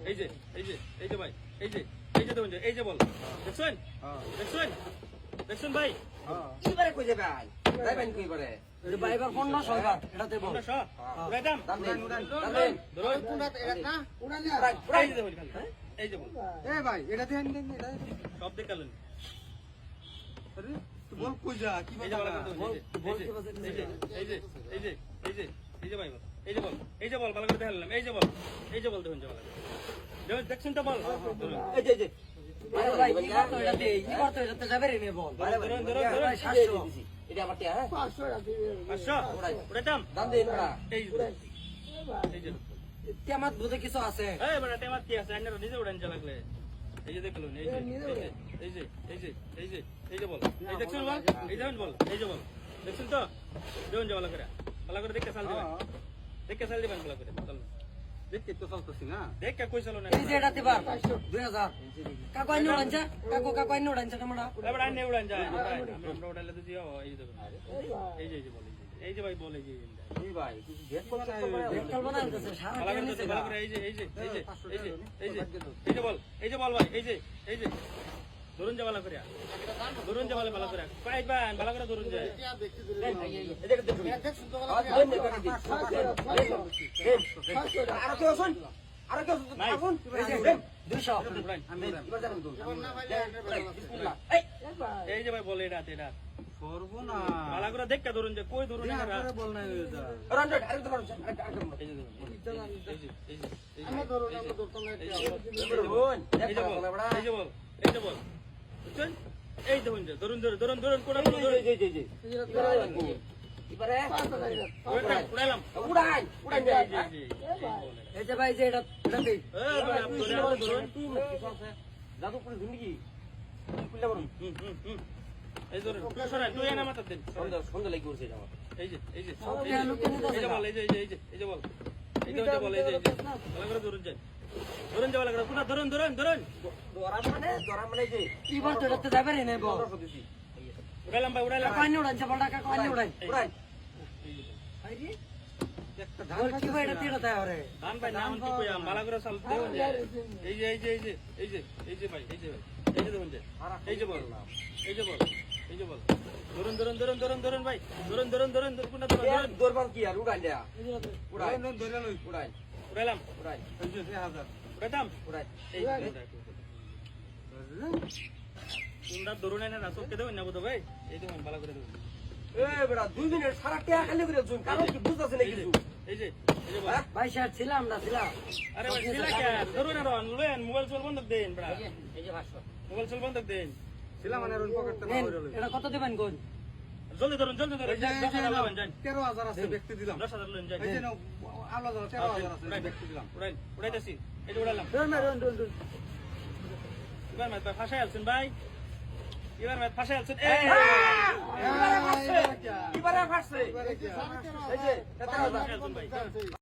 এই যে ভাই এই যে দেখুন এই যে বল দেখছেন দেখছেন ভাই কিবারে কই যাবে আই যাবেন কইবারে বাইবার 1500 টাকা এটাতে বল 1500 উড়াই দাম উড়ান ধরুন কোনটা এটা না উড়ান এই যে দেখুন এই যে বল এ ভাই এটা দেন এটা সব দেখালেন আরে তুই বল কই যা কি এই যে বল এই যে ভাই বল এই যে বল ভালো করে দেখালাম এই যে বল দেখুন দেখুন দেখছেন তো বল এই যে আরে ভাই কি করতে এটাতে কি করতে এটাতে যাবে রে মে বল ধরুন এটা আমার টিয়া হ্যাঁ 500 উড়াই দাম দাম দেন না এই যে তেমাত বুঝে কিছু আছে এই বড় টেমাত কি আছে আইনার নিজে উড়ান লাগলে এই যে দেখলুন এই যে বল এই দেখছেন বল এই দেখুন বল এই যে বল দেখছেন তো দেখুন যে ভালো করে দেখে চাল দিবেন ভালো করে চল দেখতে তো চলতেছি না দেখে কই চালো না এই যে এটাতে বার 2000 কাকু আইন উড়ানছা কাকু আইন উড়ানছা তোমরা এবার আইনে উড়ান যায় আমরা উড়াইলে তো দিও এই দেখুন এই যে বল এই যে ভাই বল এই যে এই ভাই কিছু গেট করতে দেখল বানান কাছে সারা ভালো করে নিচে ভালো করে এই যে বল ভাই এই যে ধরুন যে ভালো করে ভালো করে পাই বান ভালো করে ধরুন যে এদিকে দেখুন দেখুন তো ভালো আর কেউ শুন আর কেউ শুন এই যে 200 আমি এবার জানেন তো বিসমিল্লাহ এই যে ভাই বল এটা সর্বনা ভালো করে দেখে ধরুন যে কই ধরুন না বল নাই হয়ে যা রন্ডট আরেক তো এই যে আমরা ধরুন আমরা ধরতাম না এই যে বল বুঝছেন এই দেখুন যে ধরুন কোটা ধরুন এবারে উড়াইলাম উড়ান এই যে ভাই যে এটাতে ধরুন জাদু করে জিন্দগি কুল্লা বরুন এই ধরুন তুই এনে মাথা দেন সন্ধ্যা লাগি করছে আমার এই যে বল এই যে বল ভালো করে ধরুন যে ভালো করে পুরো ধরুন দরা মানে যে কি বলতো এটাতে যাবে রে মে বল উড়াইলাম ভাই উড়াইলাম কাকু আইন উড়ানছা বলটা কাকু আইন উড়াই উড়ান আইরে একটা বল কি ভাই এটাতে এটাতে আরে ধান ভাই নাম কি কইয়াম ভালো করে চাল দেন এই যে ভাই এই যে দেখুন যে এই যে বল ধরুন ভাই ধরুন কোনটা ধরুন দরবার কি আর উড়ান দেয়া উড়াই উড়াইলাম উড়াই এই যে 1000 উড়াইতাম উড়াই এই কোনটা ধরুন না চোখে দেবেন না বুঝো ভাই এই দেখুন ভালো করে দেখুন এ বেটা 2 মিনিট সারা টাকা খালি করে জুন কারণ কি বুঝতাছ না কিছু এই যে বল ভাই স্যার ছিলাম না ছিলাম আরে ভাই ছিলা কে ধরুন না রন লয়েন মোবাইল চল বন্ধ দেন বড়া এই যে 500 মোবাইল চল বন্ধ দেন ছিলা মানে রন পকেটে নেন, এটা কত দিবেন কোন জলদি ধরুন 10,000 লাগাবেন যান 13000 আছে ব্যক্তি দিলাম 10,000 লন যান এই যে আলো 13000 আছে ব্যক্তি দিলাম উড়াইতেছি এই যে উড়াইলাম রন এবার মাছ ফাঁসাই আলছেন ভাই এবারে ফাটছে এই যে 13000 ভাই